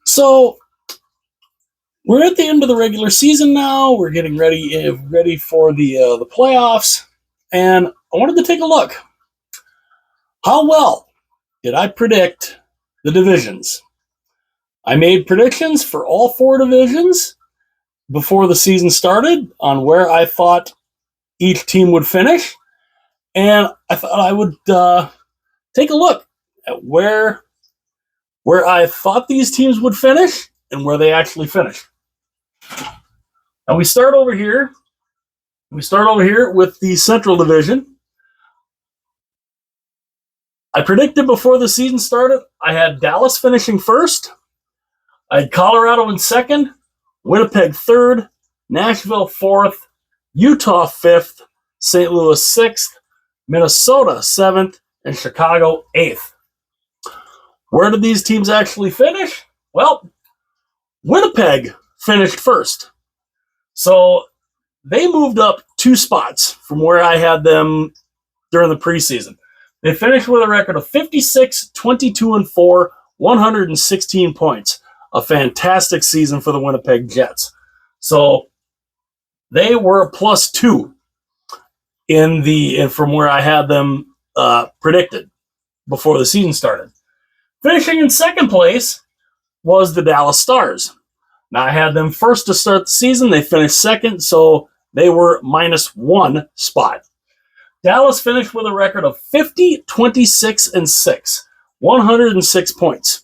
So we're at the end of the regular season now. We're getting ready for the playoffs, and I wanted to take a look. How well did I predict the divisions? I made predictions for all four divisions before the season started on where I thought each team would finish, and I thought I would take a look at where I thought these teams would finish and where they actually finished. Now we start over here. We start over here with the Central Division. I predicted before the season started, I had Dallas finishing first. I had Colorado in second, Winnipeg third, Nashville fourth, Utah fifth, St. Louis sixth, Minnesota seventh, and Chicago eighth. Where did these teams actually finish? Well, Winnipeg finished first. So they moved up 2 spots from where I had them during the preseason. They finished with a record of 56, 22, and 4, 116 points. A fantastic season for the Winnipeg Jets. So they were +2 from where I had them predicted before the season started. Finishing in second place was the Dallas Stars. Now, I had them first to start the season. They finished second, so they were -1 spot. Dallas finished with a record of 50, 26, and 6, 106 points.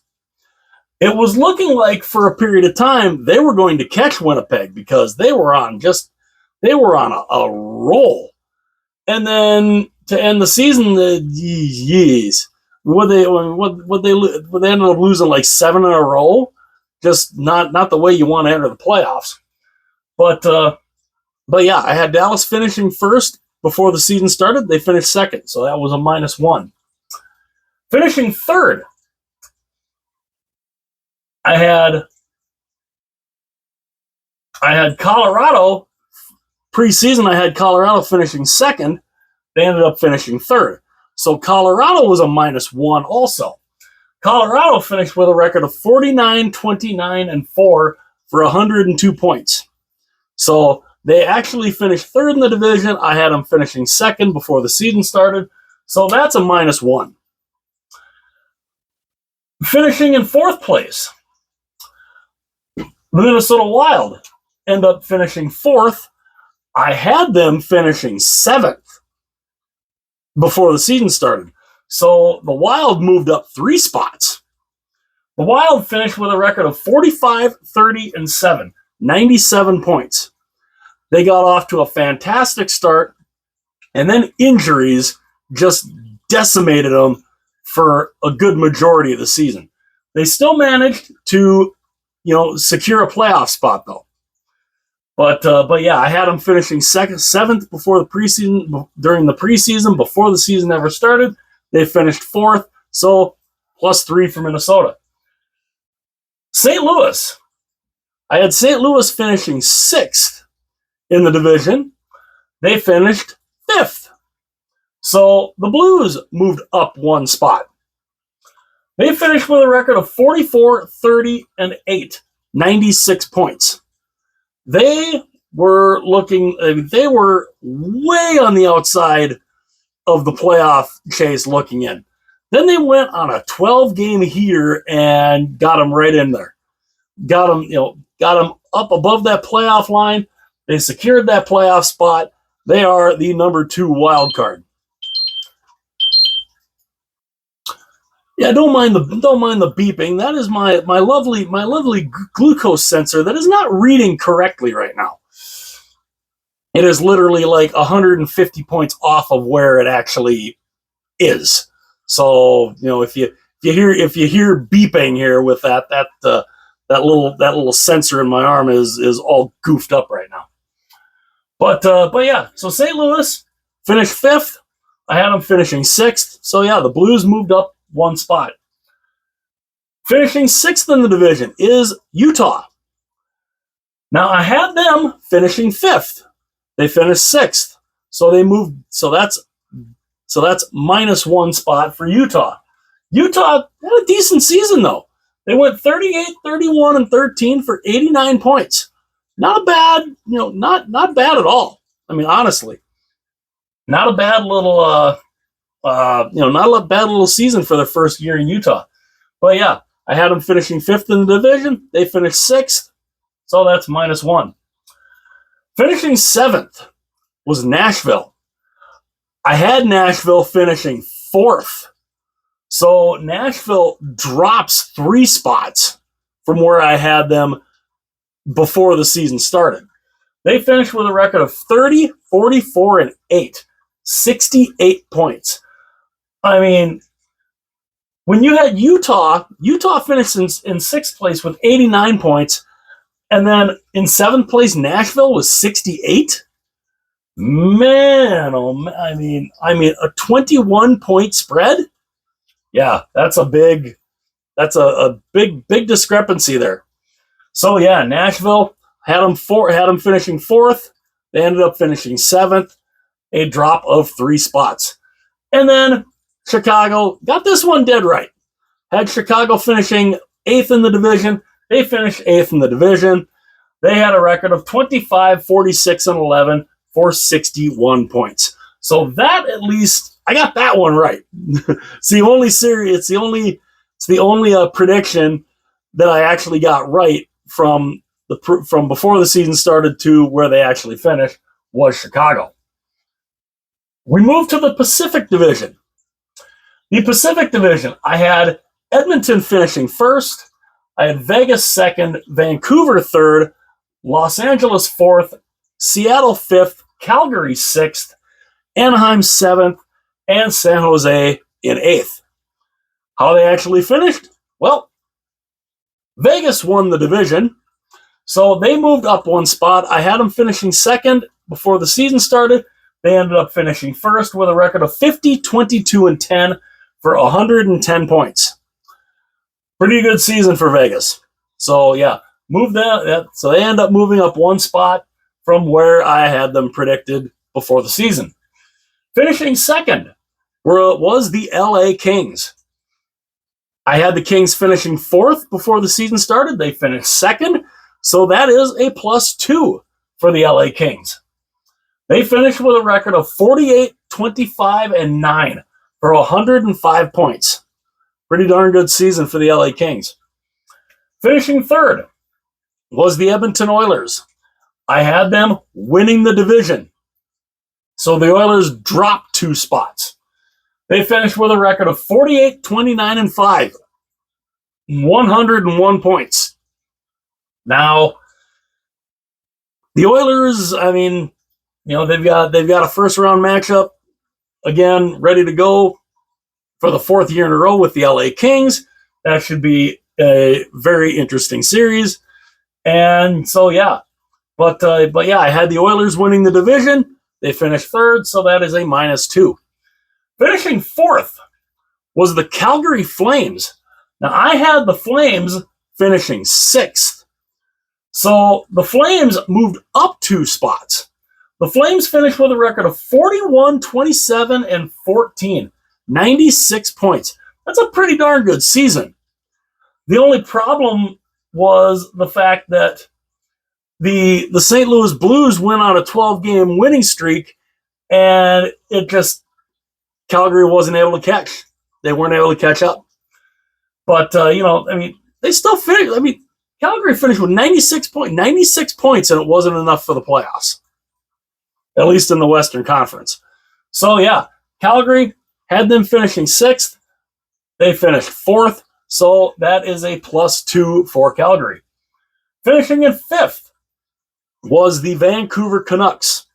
It was looking like for a period of time they were going to catch Winnipeg because they were on a roll. And then to end the season, they ended up losing like 7 in a row. Just not the way you want to enter the playoffs. But yeah, I had Dallas finishing first before the season started. They finished second, so that was a -1. Finishing third, I had Colorado. Preseason, I had Colorado finishing second. They ended up finishing third. So Colorado was a -1 also. Colorado finished with a record of 49, 29, and 4 for 102 points. So they actually finished third in the division. I had them finishing second before the season started. So that's a -1. Finishing in fourth place, the Minnesota Wild end up finishing fourth. I had them finishing seventh before the season started. So the Wild moved up 3 spots. The Wild finished with a record of 45, 30, and 7, 97 points. They got off to a fantastic start, and then injuries just decimated them for a good majority of the season. They still managed to, secure a playoff spot though. But yeah, I had them finishing seventh before the preseason. During the preseason, before the season ever started, they finished fourth, so +3 for Minnesota. St. Louis. I had St. Louis finishing 6th in the division. They finished 5th. So the Blues moved up 1 spot. They finished with a record of 44, 30, and 8, 96 points. They were way on the outside of the playoff chase looking in. Then they went on a 12-game heater and got them right in there. Got them up above that playoff line. They secured that playoff spot. They are the number 2 wild card. Yeah, don't mind the beeping. That is my lovely glucose sensor that is not reading correctly right now. It is literally like 150 points off of where it actually is. So if you hear beeping here with that little sensor in my arm is all goofed up right now. But yeah, so St. Louis finished 5th. I had them finishing 6th. So yeah, the Blues moved up 1 spot. Finishing 6th in the division is Utah. Now I had them finishing 5th. They finished 6th. So they moved. So that's -1 spot for Utah. Utah had a decent season though. They went 38, 31, and 13 for 89 points. Not a bad, not bad at all. I mean, honestly, not a bad little, not a bad little season for their first year in Utah. But yeah, I had them finishing 5th in the division. They finished 6th, so that's -1. Finishing 7th was Nashville. I had Nashville finishing 4th. So Nashville drops 3 spots from where I had them before the season started. They finished with a record of 30, 44, and 8. 68 points. I mean, when you had Utah finished in 6th place with 89 points, and then in 7th place, Nashville was 68. Man, oh man, I mean, a 21-point spread. Yeah, that's a big discrepancy there. So yeah, Nashville had them finishing 4th. They ended up finishing 7th, a drop of 3 spots. And then Chicago got this one dead right. Had Chicago finishing 8th in the division. They finished 8th in the division. They had a record of 25, 46, and 11 for 61 points. So that, at least, I got that one right. It's the only prediction that I actually got right from before the season started to where they actually finished was Chicago. We moved to the Pacific Division. The Pacific Division, I had Edmonton finishing 1st. I had Vegas 2nd, Vancouver 3rd, Los Angeles 4th, Seattle 5th, Calgary 6th, Anaheim 7th, and San Jose in 8th. How they actually finished? Well, Vegas won the division, so they moved up 1 spot. I had them finishing 2nd before the season started. They ended up finishing 1st with a record of 50, 22, and 10 for 110 points. Pretty good season for Vegas. So yeah, so they end up moving up 1 spot from where I had them predicted before the season. Finishing 2nd was the LA Kings. I had the Kings finishing 4th before the season started. They finished 2nd, so that is a +2 for the LA Kings. They finished with a record of 48, 25, and 9 for 105 points. Pretty darn good season for the LA Kings. Finishing 3rd was the Edmonton Oilers. I had them winning the division. So the Oilers dropped 2 spots. They finished with a record of 48, 29, and 5. 101 points. Now, the Oilers, I mean, they've got a first-round matchup, again, ready to go for the 4th year in a row with the LA Kings. That should be a very interesting series. And so, yeah. But yeah, I had the Oilers winning the division. They finished 3rd, so that is a -2. Finishing 4th was the Calgary Flames. Now, I had the Flames finishing 6th. So the Flames moved up 2 spots. The Flames finished with a record of 41, 27, and 14. 96 points. That's a pretty darn good season. The only problem was the fact that the St. Louis Blues went on a 12-game winning streak, and Calgary wasn't able to catch. They weren't able to catch up. But, they still finished. Calgary finished with 96 points, and it wasn't enough for the playoffs, at least in the Western Conference. So, yeah, Calgary had them finishing 6th. They finished 4th, so that is a +2 for Calgary. Finishing in 5th was the Vancouver Canucks.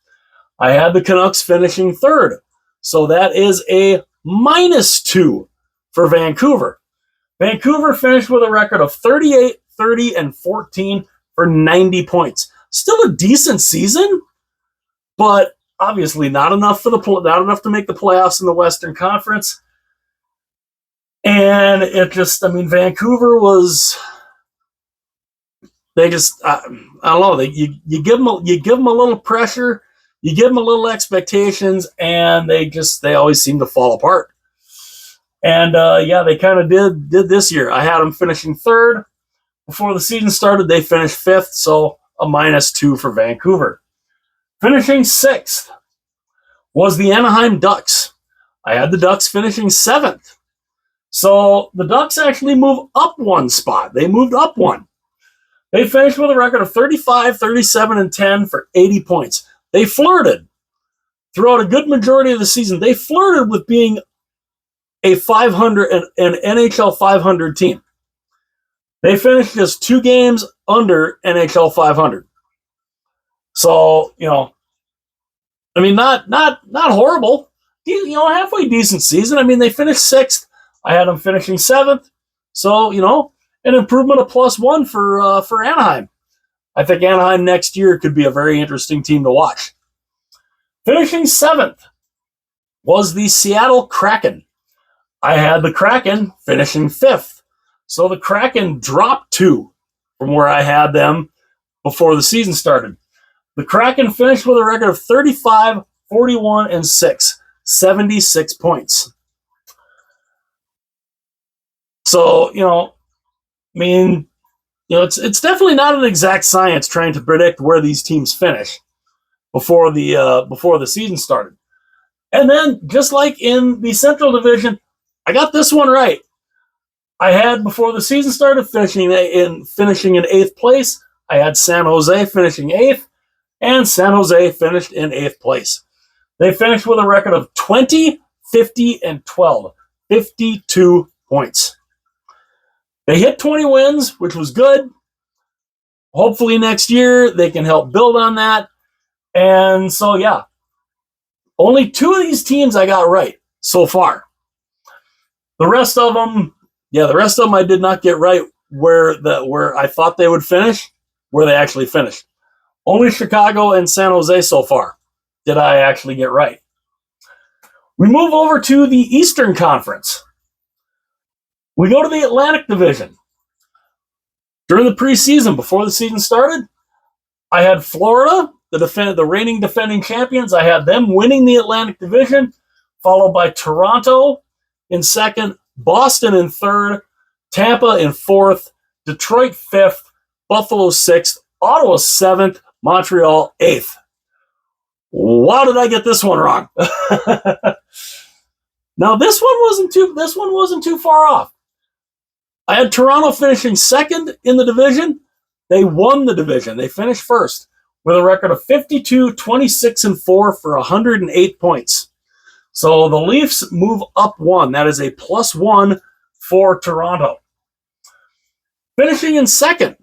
I had the Canucks finishing 3rd, so that is a -2 for Vancouver. Vancouver finished with a record of 38, 30, and 14 for 90 points. Still a decent season, but obviously not enough to make the playoffs in the Western Conference. And Vancouver was, I don't know, you give them a little pressure, you give them a little expectations, and they always seem to fall apart. And they kind of did this year. I had them finishing third. Before the season started, they finished fifth, so a -2 for Vancouver. Finishing sixth was the Anaheim Ducks. I had the Ducks finishing seventh. So the Ducks actually moved up one spot. They moved up one. They finished with a record of 35, 37, and 10 for 80 points. They flirted throughout a good majority of the season. They flirted with being a 500 an NHL 500 team. They finished just 2 games under NHL 500. So, I mean, not horrible. Halfway decent season. I mean, they finished sixth. I had them finishing seventh. So, an improvement of +1 for Anaheim. I think Anaheim next year could be a very interesting team to watch. Finishing seventh was the Seattle Kraken. I had the Kraken finishing fifth. So the Kraken dropped 2 from where I had them before the season started. The Kraken finished with a record of 35, 41, and 6, 76 points. So, it's definitely not an exact science trying to predict where these teams finish before the season started. And then, just like in the Central Division, I got this one right. I had, before the season started, finishing in 8th place. I had San Jose finishing 8th, and San Jose finished in 8th place. They finished with a record of 20, 50, and 12, 52 points. They hit 20 wins, which was good. Hopefully next year they can help build on that. And so, only 2 of these teams I got right so far. The rest of them I did not get right where I thought they would finish, where they actually finished. Only Chicago and San Jose so far did I actually get right. We move over to the Eastern Conference. We go to the Atlantic Division. During the preseason, before the season started, I had Florida, the reigning defending champions. I had them winning the Atlantic Division, followed by Toronto in second, Boston in third, Tampa in fourth, Detroit fifth, Buffalo sixth, Ottawa seventh, Montreal eighth. Why did I get this one wrong? Now this one wasn't too far off. I had Toronto finishing second in the division. They won the division. They finished first with a record of 52, 26, and 4 for 108 points. So the Leafs move up 1. That is a +1 for Toronto. Finishing in second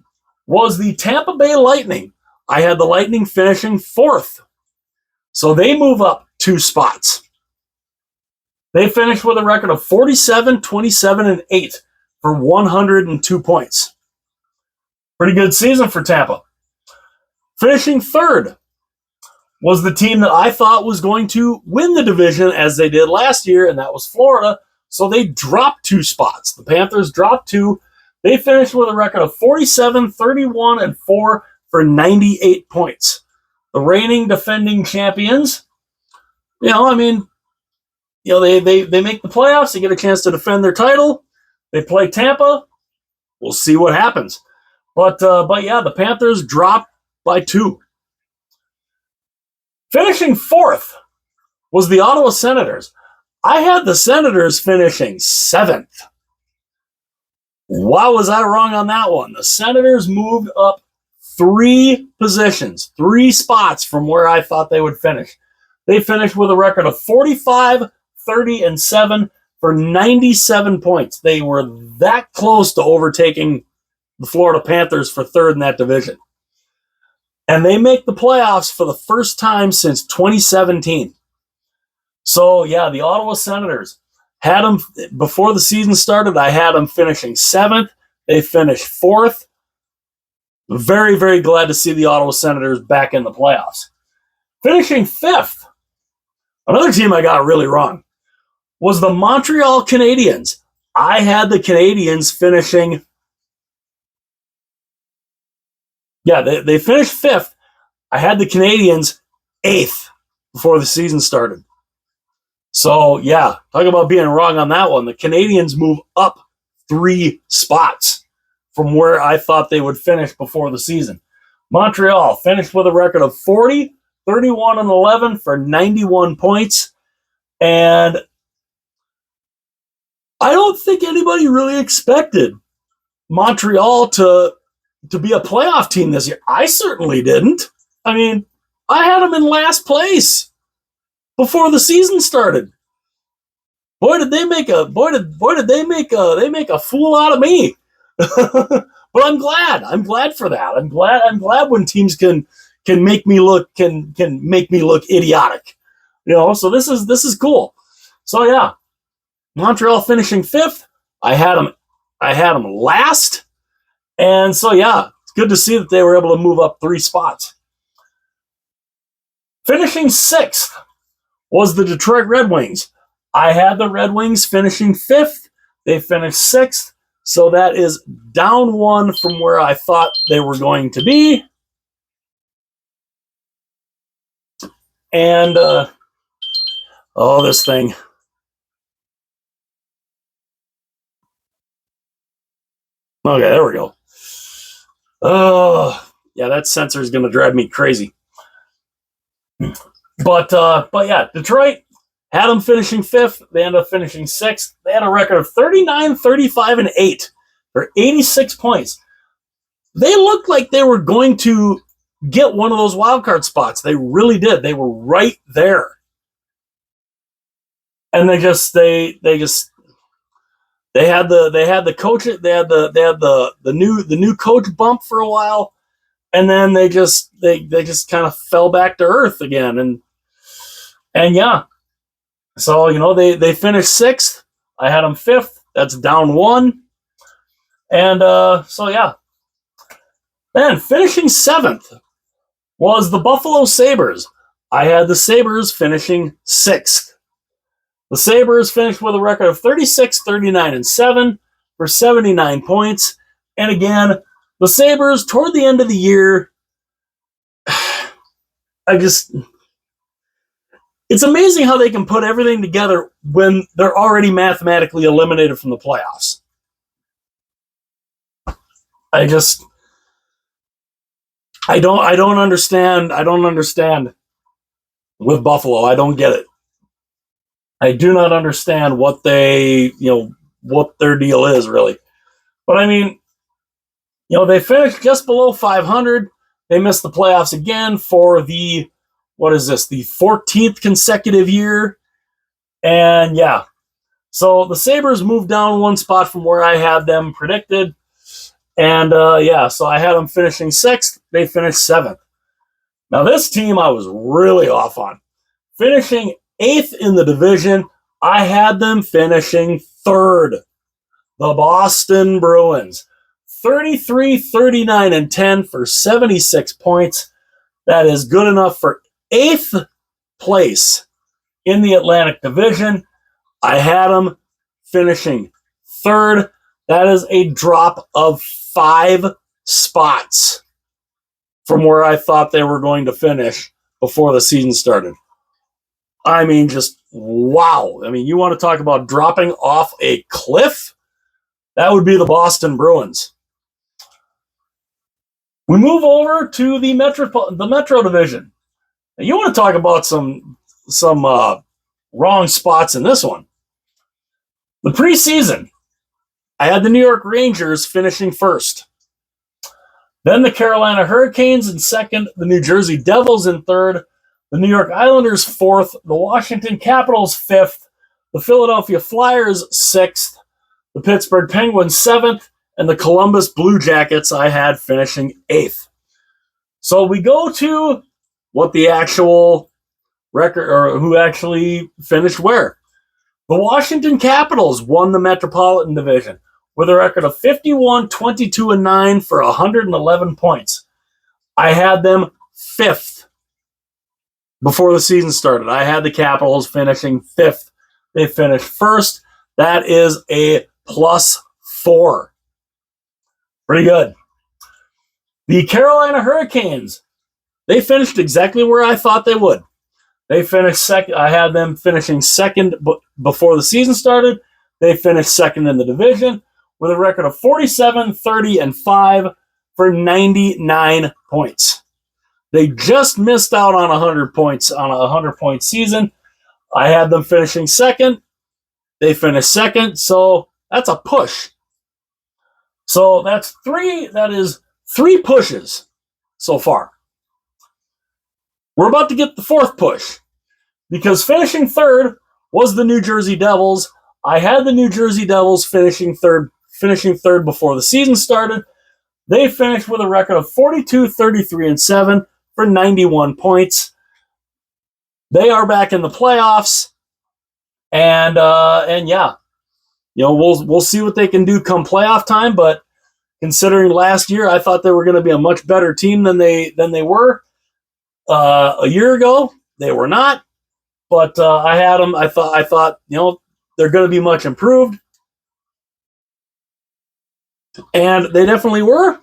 was the Tampa Bay Lightning. I had the Lightning finishing fourth. So they move up 2 spots. They finished with a record of 47, 27, and 8 for 102 points. Pretty good season for Tampa. Finishing third was the team that I thought was going to win the division as they did last year, and that was Florida. So they dropped 2 spots. The Panthers dropped 2. They finished with a record of 47, 31, and 4 for 98 points. The reigning defending champions, they make the playoffs. They get a chance to defend their title. They play Tampa. We'll see what happens. But the Panthers dropped by 2. Finishing fourth was the Ottawa Senators. I had the Senators finishing 7th. Why was I wrong on that one? The Senators moved up 3 positions, 3 spots from where I thought they would finish. They finished with a record of 45, 30, and 7 for 97 points. They were that close to overtaking the Florida Panthers for third in that division. And they make the playoffs for the first time since 2017. So, the Ottawa Senators had them before the season started. I had them finishing 7th. They finished 4th. Very, very glad to see the Ottawa Senators back in the playoffs. Finishing 5th, another team I got really wrong, was the Montreal Canadiens. I had the Canadiens finishing, they finished 5th. I had the Canadiens 8th before the season started. So, yeah, talk about being wrong on that one. The Canadians move up 3 spots from where I thought they would finish before the season. Montreal finished with a record of 40, 31, and 11 for 91 points. And I don't think anybody really expected Montreal to be a playoff team this year. I certainly didn't. I mean, I had them in last place before the season started. Boy, did they make a fool out of me. But I'm glad. I'm glad for that. I'm glad when teams can make me look idiotic. So this is cool. So yeah, Montreal finishing 5th. I had them last. And so yeah, it's good to see that they were able to move up 3 spots. Finishing 6th was the Detroit Red Wings. I had the Red Wings finishing 5th. They finished 6th. So that is down 1 from where I thought they were going to be. And, this thing. Okay, there we go. Yeah, that sensor is going to drive me crazy. But yeah, Detroit had them finishing 5th. They ended up finishing 6th. They had a record of 39, 35, and 8 for 86 points. They looked like they were going to get one of those wild card spots. They really did. They were right there. And they had the coach, they had the new coach bump for a while, and then they just kind of fell back to earth again. And yeah. So, they finished 6th. I had them 5th. That's down 1. And so yeah. Then finishing 7th was the Buffalo Sabres. I had the Sabres finishing 6th. The Sabres finished with a record of 36, 39, and 7 for 79 points. And again, the Sabres, toward the end of the year, it's amazing how they can put everything together when they're already mathematically eliminated from the playoffs. I don't understand with Buffalo. I don't get it. I do not understand what their deal is, really. But I mean, they finished just below 500. They missed the playoffs again for the 14th consecutive year. And yeah, so the Sabres moved down 1 spot from where I had them predicted. And so I had them finishing 6th. They finished 7th. Now this team I was really off on. Finishing 8th in the division, I had them finishing 3rd. The Boston Bruins. 33, 39, and 10 for 76 points. That is good enough for 8th place in the Atlantic Division. I had them finishing 3rd. That is a drop of 5 spots from where I thought they were going to finish before the season started. I mean, just wow. I mean, you want to talk about dropping off a cliff? That would be the Boston Bruins. We move over to the Metro Division. Now, you want to talk about some wrong spots in this one. The preseason, I had the New York Rangers finishing 1st. Then the Carolina Hurricanes in 2nd, the New Jersey Devils in 3rd, the New York Islanders 4th, the Washington Capitals 5th, the Philadelphia Flyers 6th, the Pittsburgh Penguins 7th, and the Columbus Blue Jackets I had finishing 8th. So we go to what the actual record, or who actually finished where. The Washington Capitals won the Metropolitan Division with a record of 51, 22, and 9 for 111 points. I had them 5th before the season started. I had the Capitals finishing 5th. They finished 1st. That is a +4. Pretty good. The Carolina Hurricanes, they finished exactly where I thought they would. They finished second. I had them finishing second before the season started. They finished second in the division with a record of 47, 30, and 5 for 99 points. They just missed out on 100 points on a 100-point season. I had them finishing second. They finished second, so that's a push. So that is three pushes so far. We're about to get the fourth push because finishing third was the New Jersey Devils. I had the New Jersey Devils finishing third before the season started. They finished with a record of 42, 33, and 7 for 91 points. They are back in the playoffs, and yeah, we'll see what they can do come playoff time. But considering last year, I thought they were going to be a much better team than they were a year ago. They were not, but I had them. I thought they're going to be much improved, and they definitely were.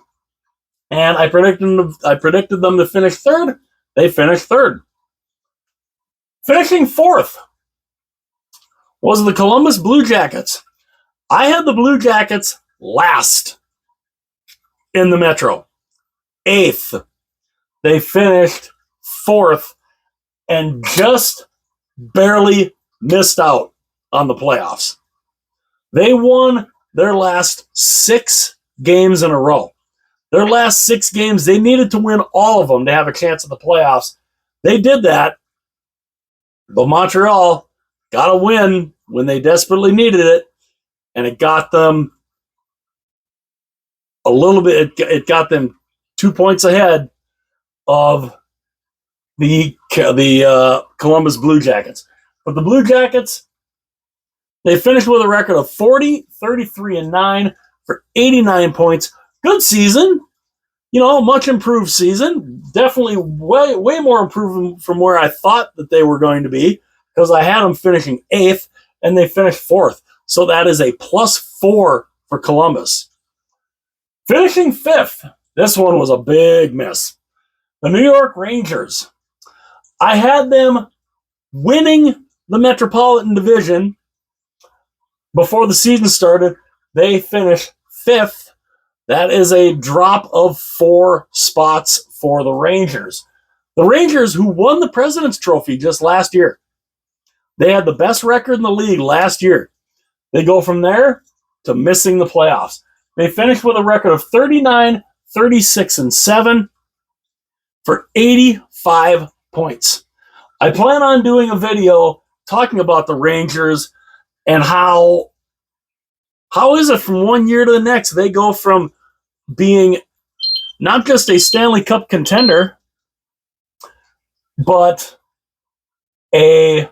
And I predicted them to finish third. They finished third. Finishing fourth was the Columbus Blue Jackets. I had the Blue Jackets last in the Metro. 8th. They finished fourth and just barely missed out on the playoffs. They won their last 6 games in a row. Their last 6 games, they needed to win all of them to have a chance at the playoffs. They did that, but Montreal got a win when they desperately needed it, and it got them a little bit. It got them 2 points ahead of the Columbus Blue Jackets. But the Blue Jackets, they finished with a record of 40, 33, and 9 for 89 points. Good season, much improved season. Definitely way more improved from where I thought that they were going to be, because I had them finishing 8th and they finished 4th. So that is a +4 for Columbus. Finishing 5th, this one was a big miss. The New York Rangers. I had them winning the Metropolitan Division before the season started. They finished 5th. That is a drop of 4 spots for the Rangers. The Rangers, who won the President's Trophy just last year. They had the best record in the league last year. They go from there to missing the playoffs. They finished with a record of 39, 36, and 7 for 85 points. I plan on doing a video talking about the Rangers and how is it from one year to the next they go from being not just a Stanley Cup contender, but a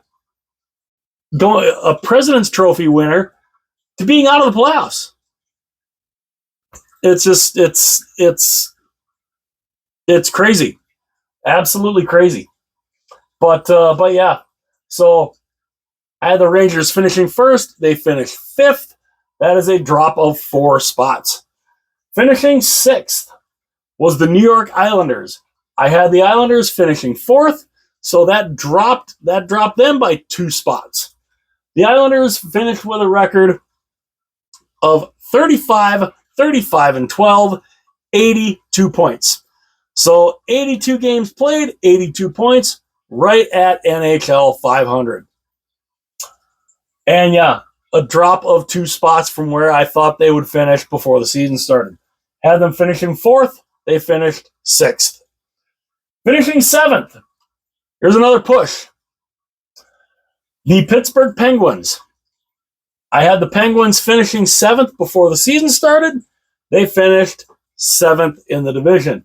President's Trophy winner to being out of the playoffs. It's just it's crazy, absolutely crazy. But yeah, so I had the Rangers finishing first. They finished 5th. That is a drop of 4 spots. Finishing 6th was the New York Islanders. I had the Islanders finishing 4th, so that dropped them by 2 spots. The Islanders finished with a record of 35, 35, and 12, 82 points. So 82 games played, 82 points, right at NHL 500. And yeah, a drop of 2 spots from where I thought they would finish before the season started. Had them finishing 4th, they finished 6th. Finishing 7th, here's another push. The Pittsburgh Penguins. I had the Penguins finishing 7th before the season started. They finished 7th in the division.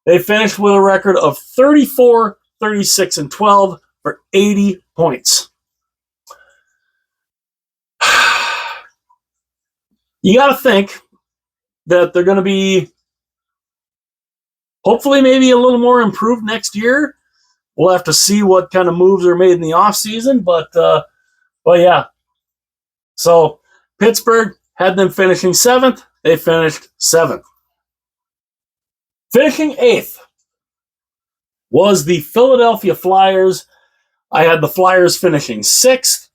They finished with a record of 34, 36, and 12 for 80 points. You got to think that they're going to be hopefully maybe a little more improved next year. We'll have to see what kind of moves are made in the offseason, but yeah. So Pittsburgh had them finishing 7th. They finished 7th. Finishing 8th was the Philadelphia Flyers. I had the Flyers finishing 6th.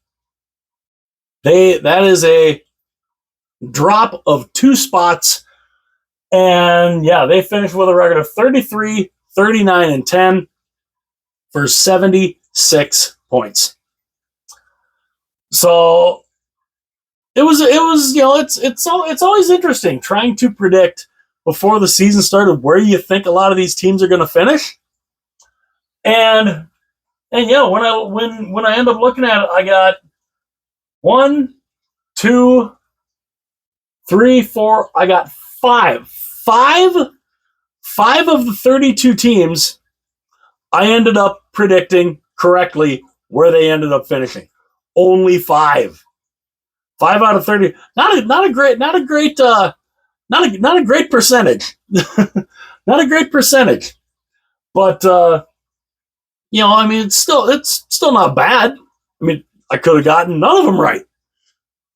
That is a drop of 2 spots. And yeah, they finished with a record of 33, 39, and 10 for 76 points. So it was it's always interesting trying to predict before the season started where you think a lot of these teams are going to finish. And yeah, when I end up looking at it, I got 1, 2, 3, 4. I got 5 of the 32 teams. I ended up predicting correctly where they ended up finishing. Only 5 out of 30. Not a great percentage. Not a great percentage. But I mean, it's still not bad. I mean, I could have gotten none of them right.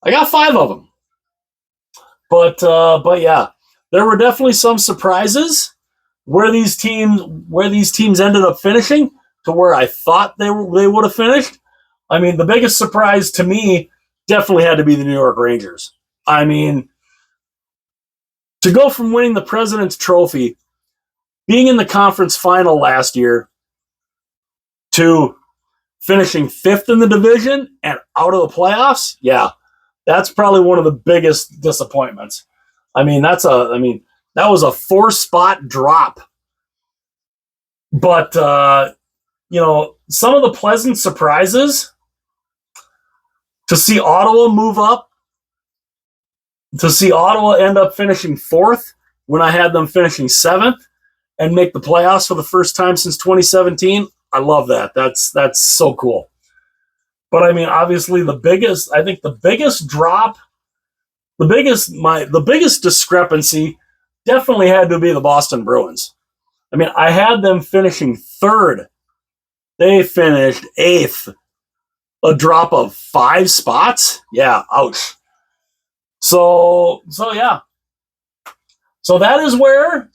I got 5 of them. But yeah, there were definitely some surprises where these teams ended up finishing to where I thought they would have finished. I mean, the biggest surprise to me definitely had to be the New York Rangers. I mean, to go from winning the President's Trophy, being in the conference final last year, to finishing 5th in the division and out of the playoffs, yeah, that's probably one of the biggest disappointments. I mean, that was a 4-spot drop. But some of the pleasant surprises, to see Ottawa move up, to see Ottawa end up finishing 4th when I had them finishing 7th and make the playoffs for the first time since 2017. I love that. That's so cool. But I mean, obviously the biggest drop, the biggest discrepancy definitely had to be the Boston Bruins. I mean, I had them finishing 3rd. They finished 8th. A drop of 5 spots? Yeah, ouch. So yeah. So that is where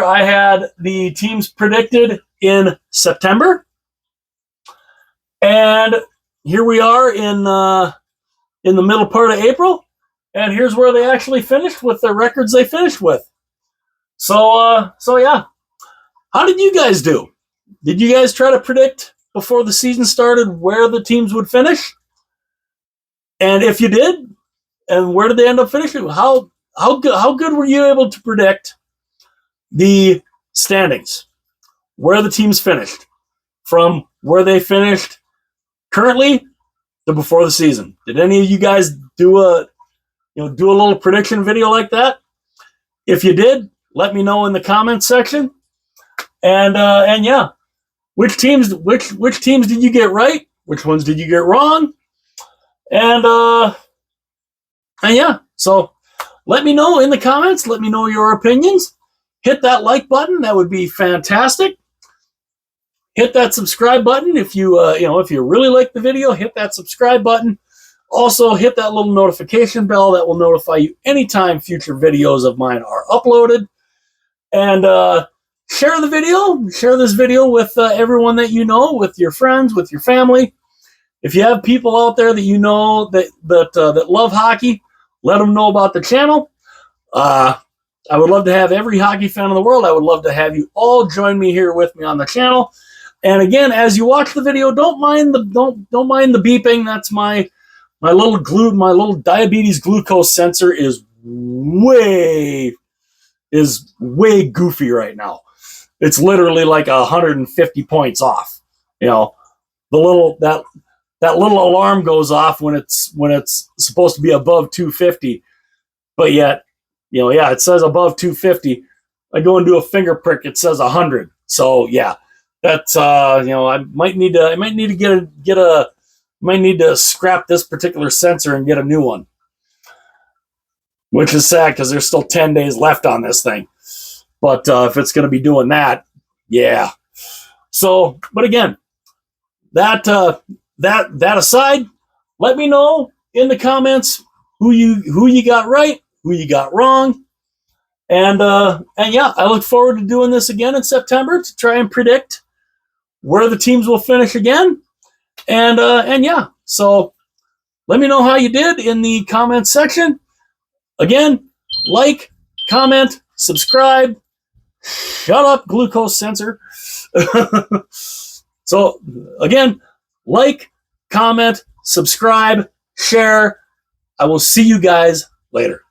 I had the teams predicted in September. And here we are in the middle part of April, and here's where they actually finished with the records they finished with. So yeah. How did you guys do? Did you guys try to predict before the season started where the teams would finish? And if you did, and where did they end up finishing? How good were you able to predict the standings, where the teams finished, from where they finished currently to before the season? Did any of you guys do a little prediction video like that? If you did, let me know in the comments section. And yeah, which teams did you get right? Which ones did you get wrong? And yeah, so let me know in the comments. Let me know your opinions. Hit that like button. That would be fantastic. Hit that subscribe button if you really like the video. Hit that subscribe button. Also, hit that little notification bell that will notify you anytime future videos of mine are uploaded. And share the video. Share this video with everyone that you know, with your friends, with your family. If you have people out there that you know that love hockey, let them know about the channel. I would love to have every hockey fan in the world. I would love to have you all join me here with me on the channel. And again, as you watch the video, don't mind the beeping. That's my little diabetes glucose sensor is way goofy right now. It's literally like 150 points off. The little that little alarm goes off when it's supposed to be above 250, but yet, yeah, it says above 250. I go and do a finger prick, it says 100. So yeah, that's I might need to scrap this particular sensor and get a new one, which is sad because there's still 10 days left on this thing. But if it's going to be doing that, yeah. So, but again, that aside, let me know in the comments who you got right, who you got wrong, and yeah, I look forward to doing this again in September to try and predict where the teams will finish again. And yeah, so let me know how you did in the comments section. Again, like, comment, subscribe. Shut up, glucose sensor. So again, like, comment, subscribe, share. I will see you guys later.